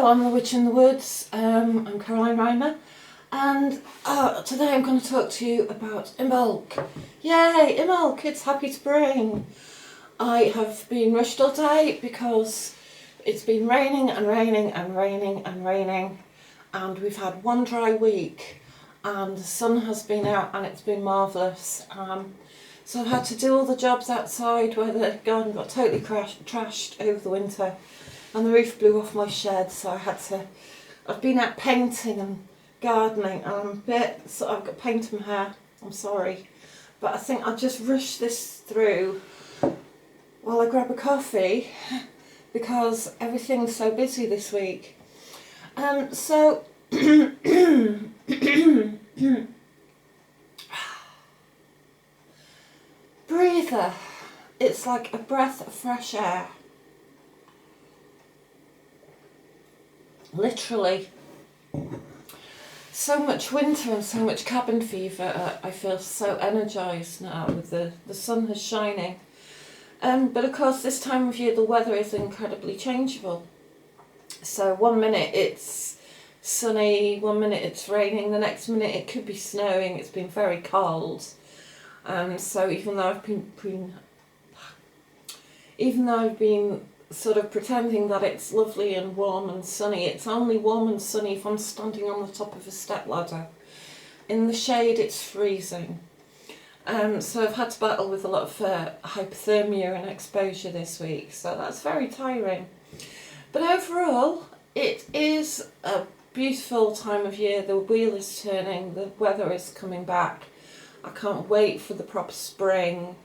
Hello, I'm the Witch in the Woods. I'm Caroline Reimer, and today I'm going to talk to you about Imbolc. Yay, Imbolc, it's happy spring. I have been rushed all day because it's been raining and raining and raining and raining, and we've had one dry week, and the sun has been out and it's been marvellous. So I've had to do all the jobs outside where the garden got totally trashed over the winter. And the roof blew off my shed, so I've been out painting and gardening, and I'm a bit, I've got paint in my hair, I'm sorry. But I think I'll just rush this through while I grab a coffee, because everything's so busy this week. Breather, it's like a breath of fresh air. Literally. So much winter and so much cabin fever. I feel so energised now with the sun is shining. But of course this time of year the weather is incredibly changeable. So one minute it's sunny, one minute it's raining, the next minute it could be snowing. It's been very cold. So even though I've been sort of pretending that it's lovely and warm and sunny, it's only warm and sunny if I'm standing on the top of a stepladder. In the shade it's freezing. So I've had to battle with a lot of hypothermia and exposure this week, so that's very tiring. But overall it is a beautiful time of year. The wheel is turning, the weather is coming back. I can't wait for the proper spring.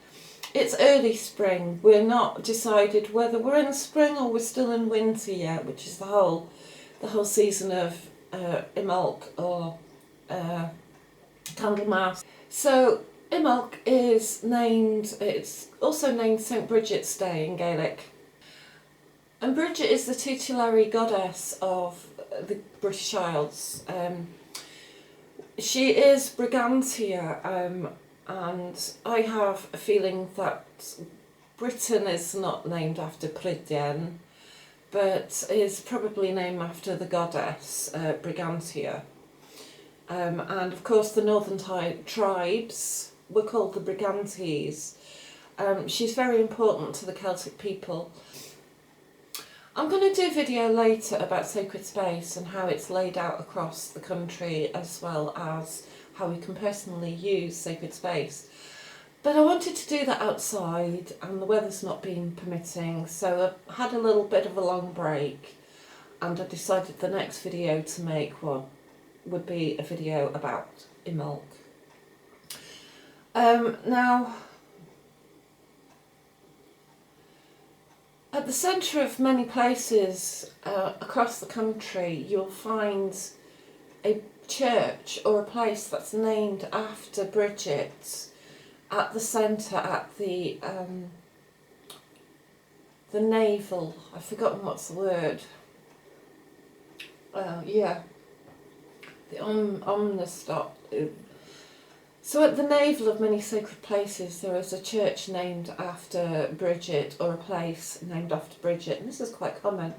It's early spring. We're not decided whether we're in spring or we're still in winter yet, which is the whole season of Imbolc or Candlemas. So Imbolc is named. It's also named St. Bridget's Day in Gaelic. And Brigid is the tutelary goddess of the British Isles. She is Brigantia. And I have a feeling that Britain is not named after Brigid, but is probably named after the goddess Brigantia. And of course the northern tribes were called the Brigantes. She's very important to the Celtic people. I'm going to do a video later about sacred space and how it's laid out across the country, as well as how we can personally use sacred space. But I wanted to do that outside and the weather's not been permitting, so I had a little bit of a long break and I decided the next video to make would be a video about Imbolc. Now, at the centre of many places across the country you'll find a church or a place that's Named after Bridget at the centre, at the navel. I've forgotten what's the word. Yeah, the omnistop. So at the navel of many sacred places there is a church named after Bridget or a place named after Bridget, and this is quite common.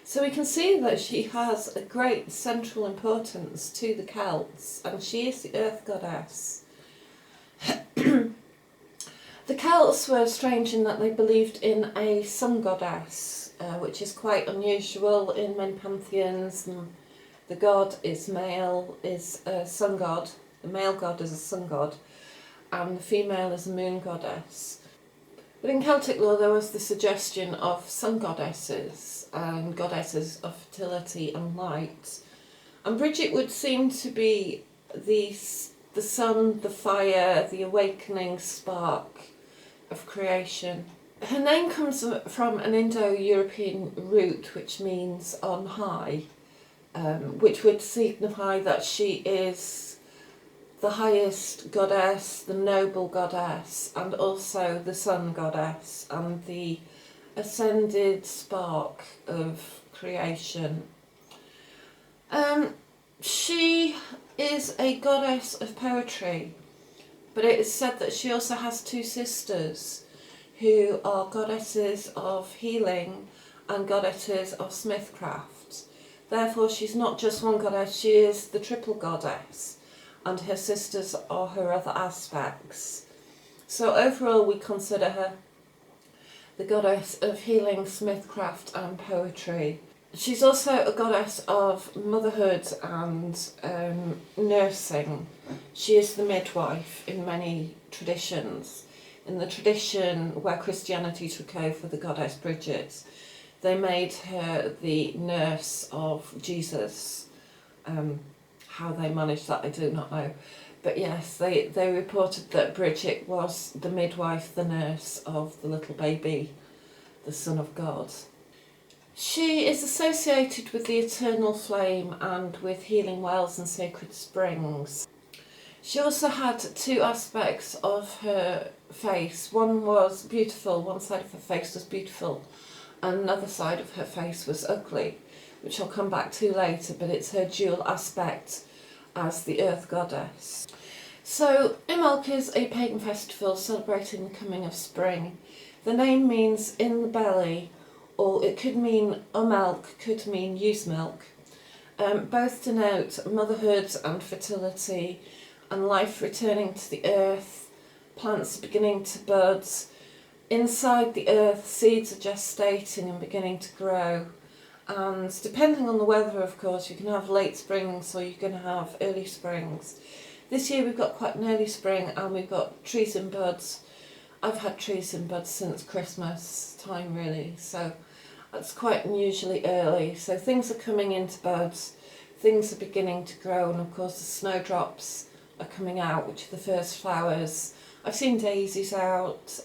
So we can see that she has a great central importance to the Celts, and she is the earth goddess. The Celts were strange in that they believed in a sun goddess, which is quite unusual in many pantheons. The god is male, is a sun god. The male god is a sun god, and the female is a moon goddess. But in Celtic law there was the suggestion of sun goddesses and goddesses of fertility and light. And Bridget would seem to be the sun, the fire, the awakening spark of creation. Her name comes from an Indo-European root which means on high, which would signify that she is the highest goddess, the noble goddess, and also the sun goddess, and the ascended spark of creation. She is a goddess of poetry, but it is said that she also has two sisters who are goddesses of healing and goddesses of Smithcraft. Therefore, she's not just one goddess, she is the triple goddess, and her sisters are her other aspects. So overall, we consider her the goddess of healing, smithcraft and poetry. She's also a goddess of motherhood and nursing. She is the midwife in many traditions. In the tradition where Christianity took over the goddess Bridget, they made her the nurse of Jesus. How they managed that, I do not know. But yes, they reported that Bridget was the midwife, the nurse of the little baby, the Son of God. She is associated with the eternal flame and with healing wells and sacred springs. She also had two aspects of her face. One was beautiful, one side of her face was beautiful, and another side of her face was ugly, which I'll come back to later, but it's her dual aspect as the earth goddess. So Imbolc is a pagan festival celebrating the coming of spring. The name means in the belly, or it could mean umelc, could mean use milk. Both denote motherhood and fertility and life returning to the earth, plants beginning to bud. Inside the earth, seeds are gestating and beginning to grow. And depending on the weather, of course, you can have late springs or you can have early springs. This year we've got quite an early spring and we've got trees in buds. I've had trees in buds since Christmas time really, so that's quite unusually early. So things are coming into buds, things are beginning to grow, and of course the snowdrops are coming out, which are the first flowers. I've seen daisies out.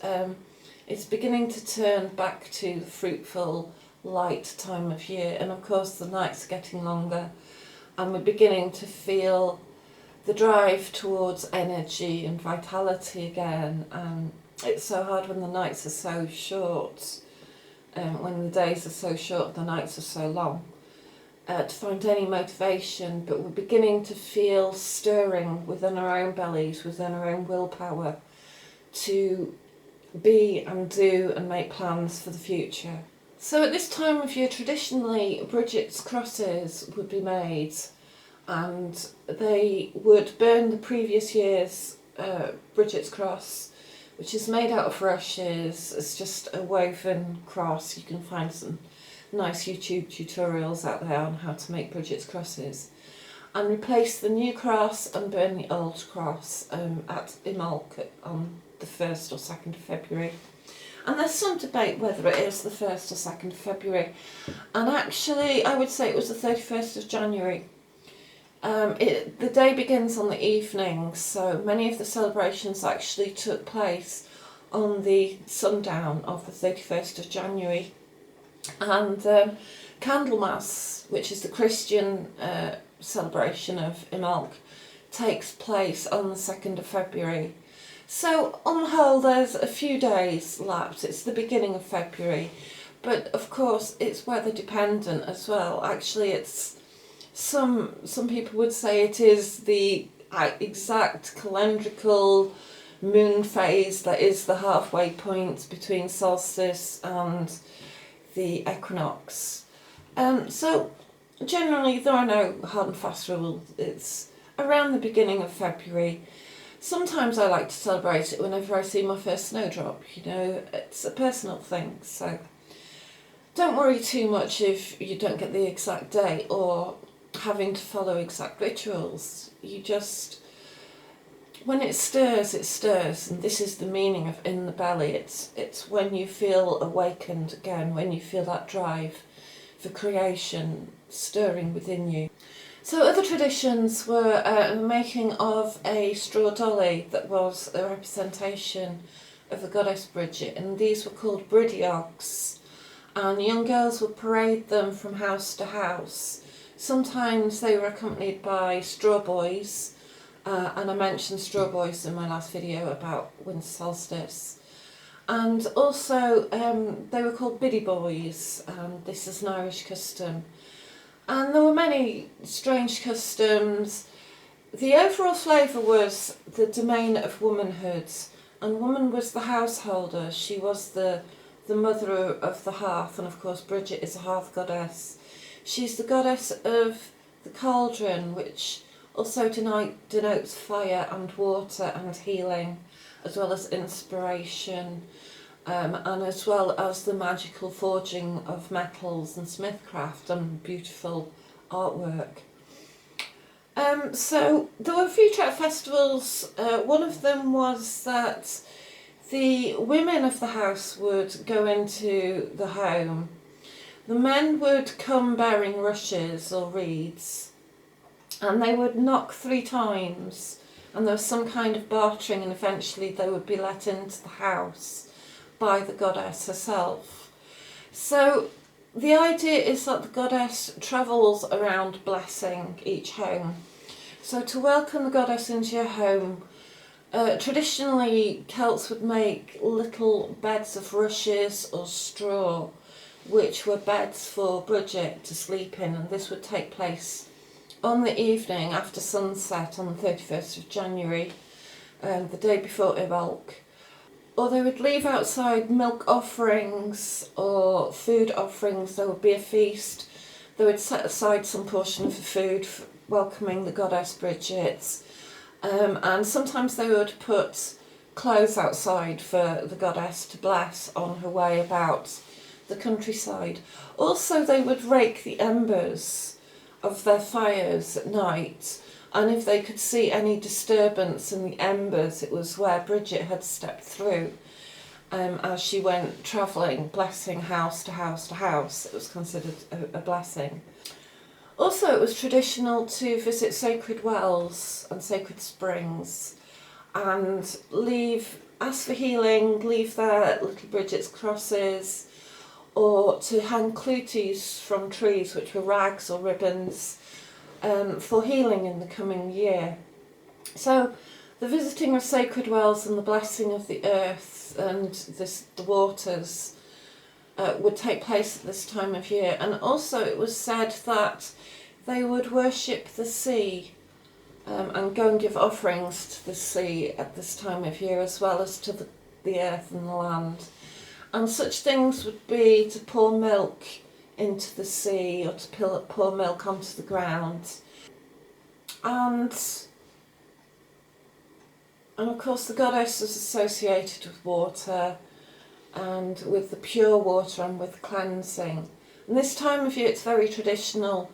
It's beginning to turn back to the fruitful, light time of year, and of course the nights are getting longer and we're beginning to feel the drive towards energy and vitality again. It's so hard when the nights are so short, when the days are so short, the nights are so long, to find any motivation, but we're beginning to feel stirring within our own bellies, within our own willpower to be and do and make plans for the future. So at this time of year, traditionally, Bridget's crosses would be made and they would burn the previous year's Bridget's cross, which is made out of rushes. It's just a woven cross. You can find some nice YouTube tutorials out there on how to make Bridget's crosses. And replace the new cross and burn the old cross at Imbolc on the 1st or 2nd of February. And there's some debate whether it is the 1st or 2nd of February. And actually, I would say it was the 31st of January. The day begins on the evening, so many of the celebrations actually took place on the sundown of the 31st of January. And Candlemas, which is the Christian celebration of Imbolc, takes place on the 2nd of February. So on the whole there's a few days lapsed. It's the beginning of February, but of course it's weather dependent as well. Actually it's some people would say it is the exact calendrical moon phase that is the halfway point between solstice and the equinox. So generally there are no hard and fast rules. It's around the beginning of February. Sometimes I like to celebrate it whenever I see my first snowdrop, you know, it's a personal thing, so don't worry too much if you don't get the exact day or having to follow exact rituals. You just, when it stirs, and this is the meaning of in the belly. It's when you feel awakened again, when you feel that drive for creation stirring within you. So other traditions were the making of a straw dolly that was a representation of the goddess Brigid, and these were called bridiogs, and young girls would parade them from house to house. Sometimes they were accompanied by straw boys, and I mentioned straw boys in my last video about winter solstice. And also they were called biddy boys, and this is an Irish custom. And there were many strange customs. The overall flavour was the domain of womanhood, and woman was the householder. She was the mother of the hearth, and of course Bridget is a hearth goddess. She's the goddess of the cauldron, which also denotes fire and water and healing, as well as inspiration, and as well as the magical forging of metals and smithcraft and beautiful artwork. So there were a few trek festivals. One of them was that the women of the house would go into the home. The men would come bearing rushes or reeds, and they would knock 3 times, and there was some kind of bartering, and eventually they would be let into the house by the goddess herself. So the idea is that the goddess travels around blessing each home. So to welcome the goddess into your home, traditionally Celts would make little beds of rushes or straw, which were beds for Bridget to sleep in, and this would take place on the evening after sunset on the 31st of January, the day before Imbolc. Or they would leave outside milk offerings or food offerings. There would be a feast. They would set aside some portion of the food for welcoming the goddess Bridget, and sometimes they would put clothes outside for the goddess to bless on her way about the countryside. Also, they would rake the embers of their fires at night, and if they could see any disturbance in the embers, it was where Bridget had stepped through as she went travelling, blessing house to house to house. It was considered a blessing. Also, it was traditional to visit sacred wells and sacred springs and ask for healing, leave their little Bridget's crosses, or to hang cluties from trees, which were rags or ribbons, for healing in the coming year. So the visiting of sacred wells and the blessing of the earth and the waters would take place at this time of year. And also it was said that they would worship the sea and go and give offerings to the sea at this time of year, as well as to the earth and the land. And such things would be to pour milk into the sea, or to pour milk onto the ground. And of course the goddess is associated with water, and with the pure water and with cleansing. And this time of year it's very traditional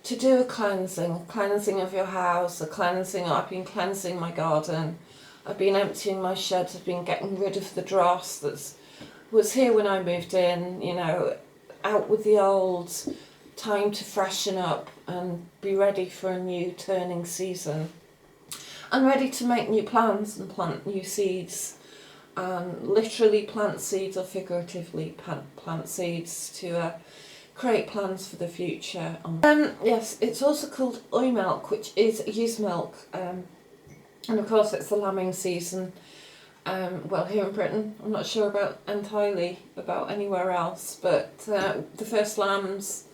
to do a cleansing of your house, I've been cleansing my garden, I've been emptying my sheds, I've been getting rid of the dross that was here when I moved in, out with the old, time to freshen up and be ready for a new turning season. And ready to make new plans and plant new seeds, and literally plant seeds or figuratively plant seeds to create plans for the future. Yes, it's also called Imbolc, which is ewe's milk, and of course it's the lambing season. Here in Britain, I'm not sure entirely about anywhere else, but the first lambs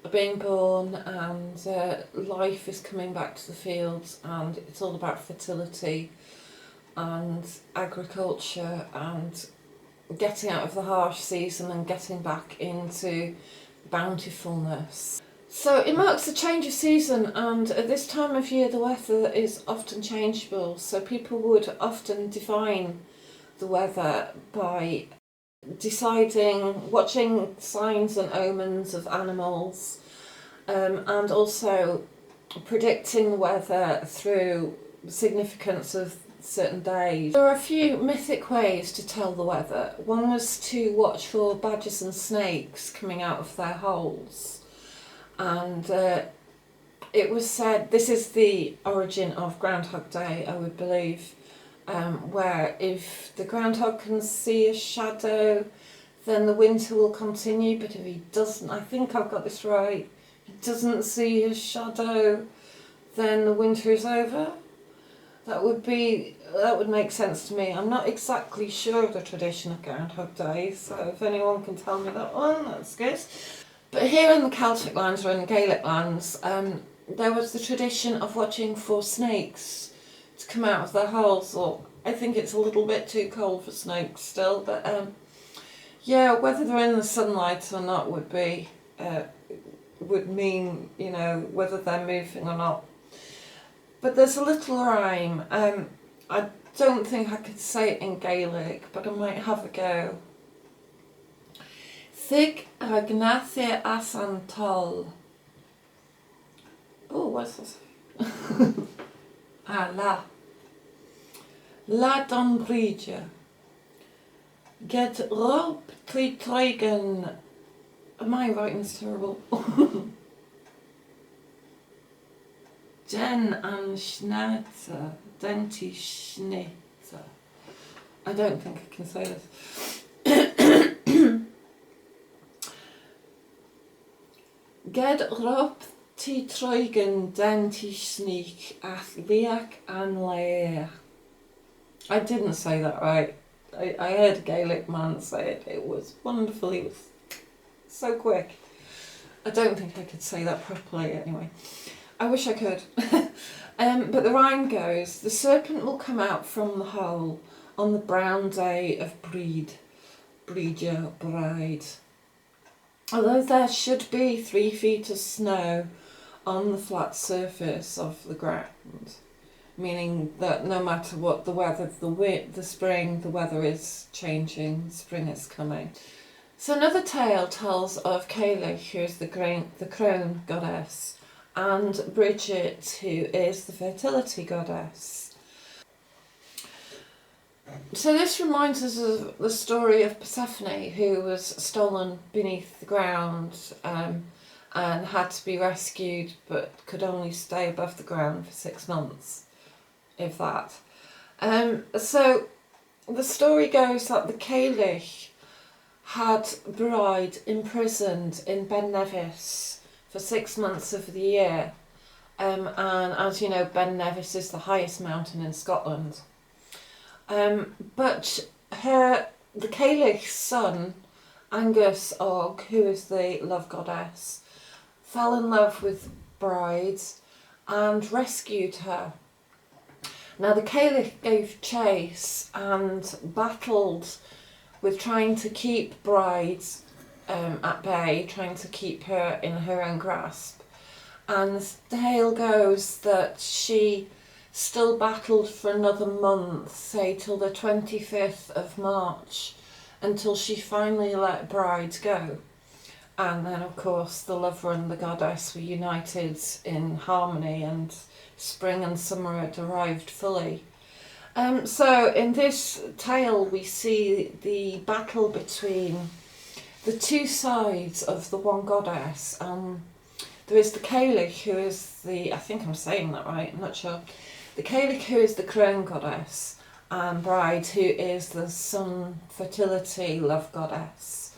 are being born, and life is coming back to the fields, and it's all about fertility and agriculture and getting out of the harsh season and getting back into bountifulness. So it marks a change of season, and at this time of year the weather is often changeable, so people would often define the weather by watching signs and omens of animals, and also predicting the weather through significance of certain days. There are a few mythic ways to tell the weather. One was to watch for badgers and snakes coming out of their holes, and it was said, this is the origin of Groundhog Day, I would believe, where if the groundhog can see a shadow, then the winter will continue, but if he doesn't, I think I've got this right, he doesn't see his shadow, then the winter is over. That would make sense to me. I'm not exactly sure of the tradition of Groundhog Day, so if anyone can tell me that one, that's good. But here in the Celtic lands, or in the Gaelic lands, there was the tradition of watching for snakes to come out of their holes. Or I think it's a little bit too cold for snakes still, but yeah, whether they're in the sunlight or not would be would mean, you know, whether they're moving or not. But there's a little rhyme. I don't think I could say it in Gaelic, but I might have a go. Thig agnathia as an tol. Oh, what's this? La. La don Bridget. Get rob tri treugen. My writing's terrible. Jen an Schnitzer. Denti Schnitzer. I don't think I can say this. Get rob tri treugen denti sneak ath viac an lair. I didn't say that right. I heard a Gaelic man say it. It was wonderful. He was so quick. I don't think I could say that properly anyway. I wish I could. But the rhyme goes, the serpent will come out from the hole on the brown day of Brigid, bride. Although there should be 3 feet of snow on the flat surface of the ground, meaning that no matter what the weather, the spring, the weather is changing, spring is coming. So another tale tells of Caoilfhe, who is the crone goddess, and Bridget, who is the fertility goddess. So this reminds us of the story of Persephone, who was stolen beneath the ground and had to be rescued, but could only stay above the ground for 6 months, if that. So the story goes that the Caoilfhe had Bride imprisoned in Ben Nevis for 6 months of the year. And as you know, Ben Nevis is the highest mountain in Scotland. But the Caoilfhe's son, Angus Og, who is the love goddess, fell in love with Bride and rescued her. Now the Caoilfhe gave chase and battled with trying to keep Bride at bay, trying to keep her in her own grasp. And the tale goes that she still battled for another month, say till the 25th of March, until she finally let Bride go. And then of course the lover and the goddess were united in harmony, and spring and summer had arrived fully. So in this tale we see the battle between the two sides of the one goddess. There is the Caoilfhe, who is the, I think I'm saying that right, I'm not sure. The Caoilfhe, who is the crone goddess, and Bride, who is the sun, fertility, love goddess.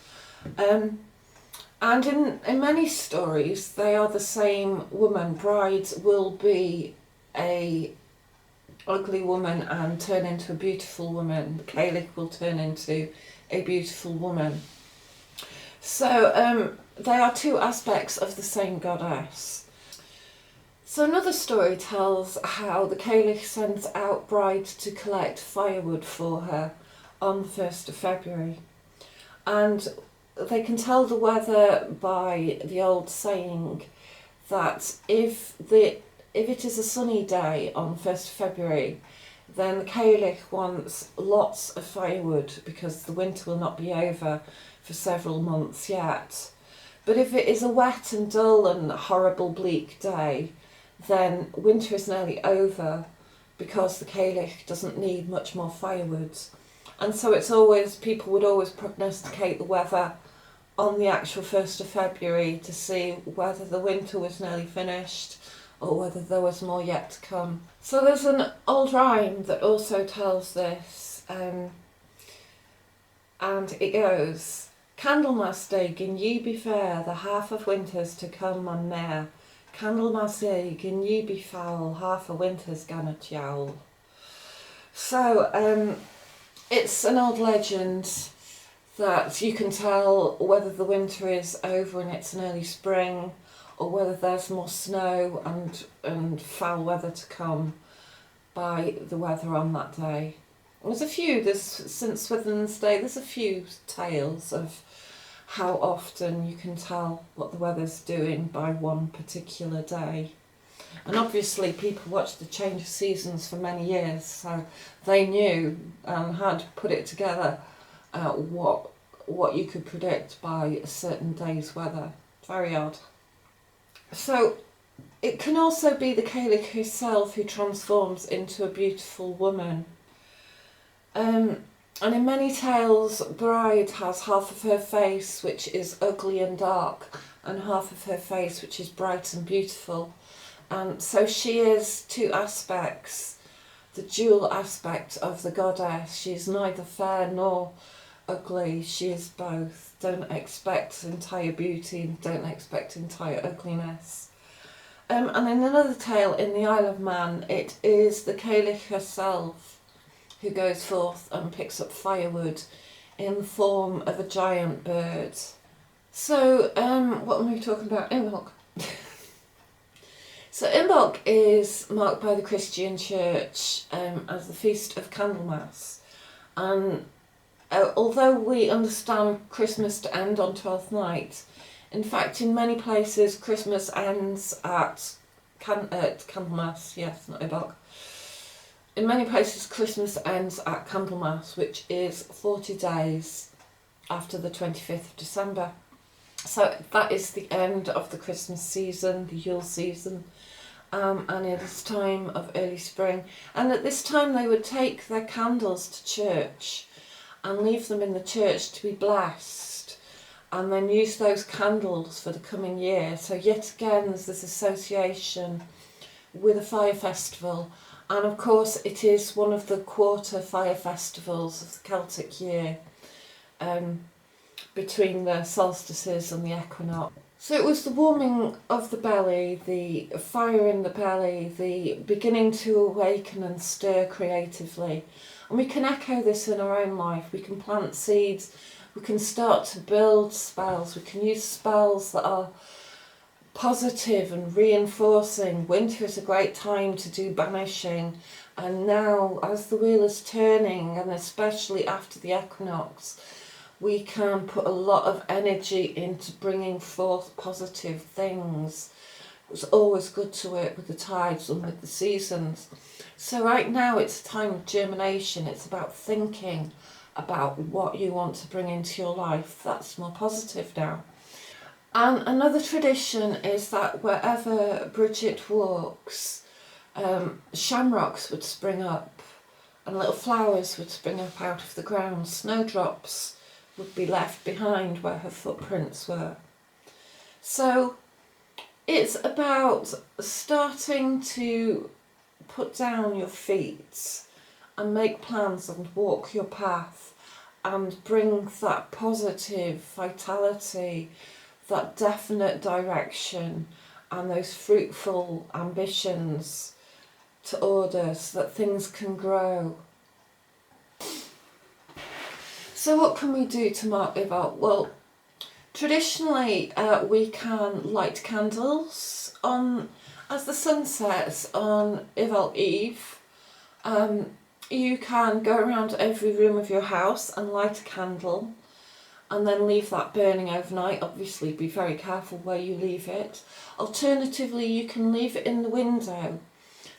And in many stories they are the same woman. Bride will be a ugly woman and turn into a beautiful woman. The Caoilfhe will turn into a beautiful woman. So they are two aspects of the same goddess. So another story tells how the Caoilfhe sends out Bride to collect firewood for her on the 1st of February. And they can tell the weather by the old saying that if it is a sunny day on 1st of February, then the Caoilfhe wants lots of firewood because the winter will not be over for several months yet. But if it is a wet and dull and horrible bleak day, then winter is nearly over because the Caoilfhe doesn't need much more firewood. And so people would always prognosticate the weather on the actual 1st of February to see whether the winter was nearly finished or whether there was more yet to come. So there's an old rhyme that also tells this, and it goes, Candlemas Day, gin ye be fair, the half of winter's to come on near. Candlemas Day, gin ye be foul, half of winter's gonna jowl. So it's an old legend that you can tell whether the winter is over and it's an early spring, or whether there's more snow and foul weather to come by the weather on that day. Since Swithin's Day, there's a few tales of how often you can tell what the weather's doing by one particular day. And obviously people watched the change of seasons for many years, so they knew and had put it together what you could predict by a certain day's weather. Very odd. So it can also be the Cailleach herself who transforms into a beautiful woman. And in many tales, Bride has half of her face which is ugly and dark, and half of her face which is bright and beautiful. And so she is two aspects, the dual aspect of the goddess. She is neither fair nor ugly, she is both. Don't expect entire beauty and don't expect entire ugliness. And in another tale, in the Isle of Man, it is the Cailleach herself who goes forth and picks up firewood in the form of a giant bird. So, what am we talking about? Imbolc. So Imbolc is marked by the Christian Church as the Feast of Candlemas. And although we understand Christmas to end on Twelfth Night, in fact in many places Christmas ends at Candlemas, yes, not Imbolc. In many places Christmas ends at Candlemas, which is 40 days after the 25th of December. So that is the end of the Christmas season, the Yule season, and it is time of early spring. And at this time they would take their candles to church and leave them in the church to be blessed, and then use those candles for the coming year. So yet again there's this association with a fire festival, and of course it is one of the quarter fire festivals of the Celtic year, between the solstices and the equinox. So it was the warming of the belly, the fire in the belly, the beginning to awaken and stir creatively. And we can echo this in our own life. We can plant seeds, we can start to build spells, we can use spells that are positive and reinforcing. Winter is a great time to do banishing, and now as the wheel is turning, and especially after the equinox, we can put a lot of energy into bringing forth positive things. It's always good to work with the tides and with the seasons. So right now it's a time of germination. It's about thinking about what you want to bring into your life. That's more positive now. And another tradition is that wherever Bridget walks, shamrocks would spring up and little flowers would spring up out of the ground. Snowdrops would be left behind where her footprints were. So it's about starting to put down your feet and make plans and walk your path and bring that positive vitality, that definite direction and those fruitful ambitions to order so that things can grow. So what can we do to mark Imbolc? Well, traditionally we can light candles on as the sun sets on Imbolc Eve. You can go around every room of your house and light a candle and then leave that burning overnight. Obviously be very careful where you leave it. Alternatively, you can leave it in the window,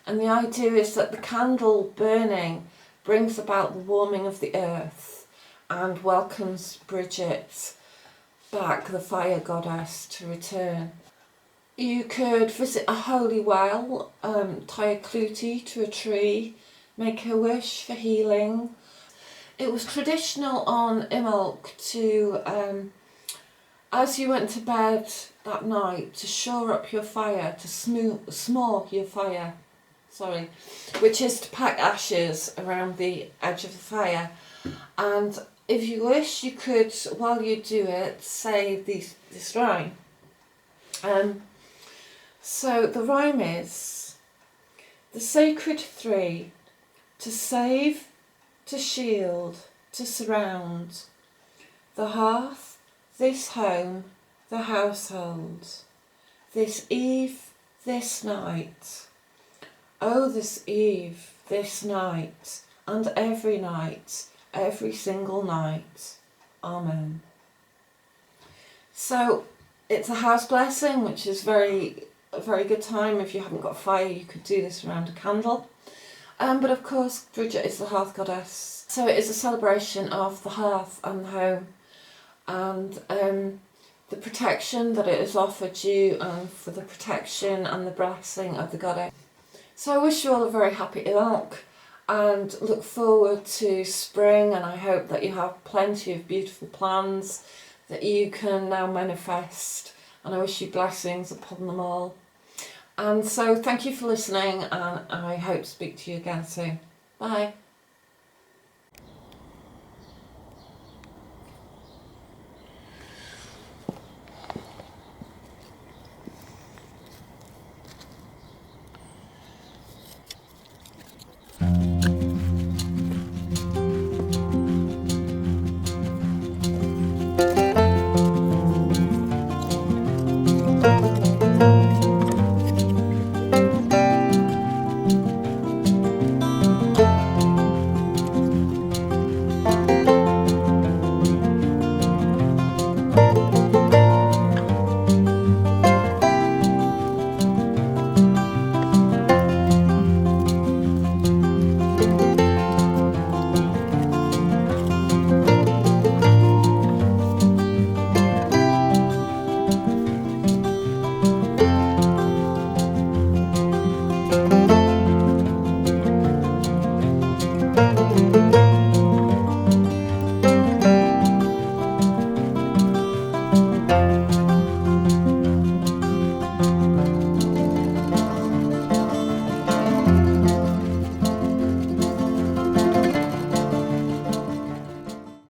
and the idea is that the candle burning brings about the warming of the earth and welcomes Bridget back, the fire goddess, to return. You could visit a holy well, tie a clootie to a tree, make a wish for healing. It was traditional on Imbolc to, as you went to bed that night, to shore up your fire, to small your fire, which is to pack ashes around the edge of the fire. And if you wish, you could, while you do it, say this rhyme. So the rhyme is: the sacred three, to save, to shield, to surround, the hearth, this home, the household, this eve, this night. Oh, this eve, this night, and every night, every single night. Amen. So it's a house blessing, which is a very good time. If you haven't got fire, you could do this around a candle. But of course, Bridget is the hearth goddess. So it is a celebration of the hearth and the home, and the protection that it has offered you, and for the protection and the blessing of the goddess. So I wish you all a very happy Imbolc, and look forward to spring, and I hope that you have plenty of beautiful plans that you can now manifest, and I wish you blessings upon them all. And so thank you for listening, and I hope to speak to you again soon. Bye.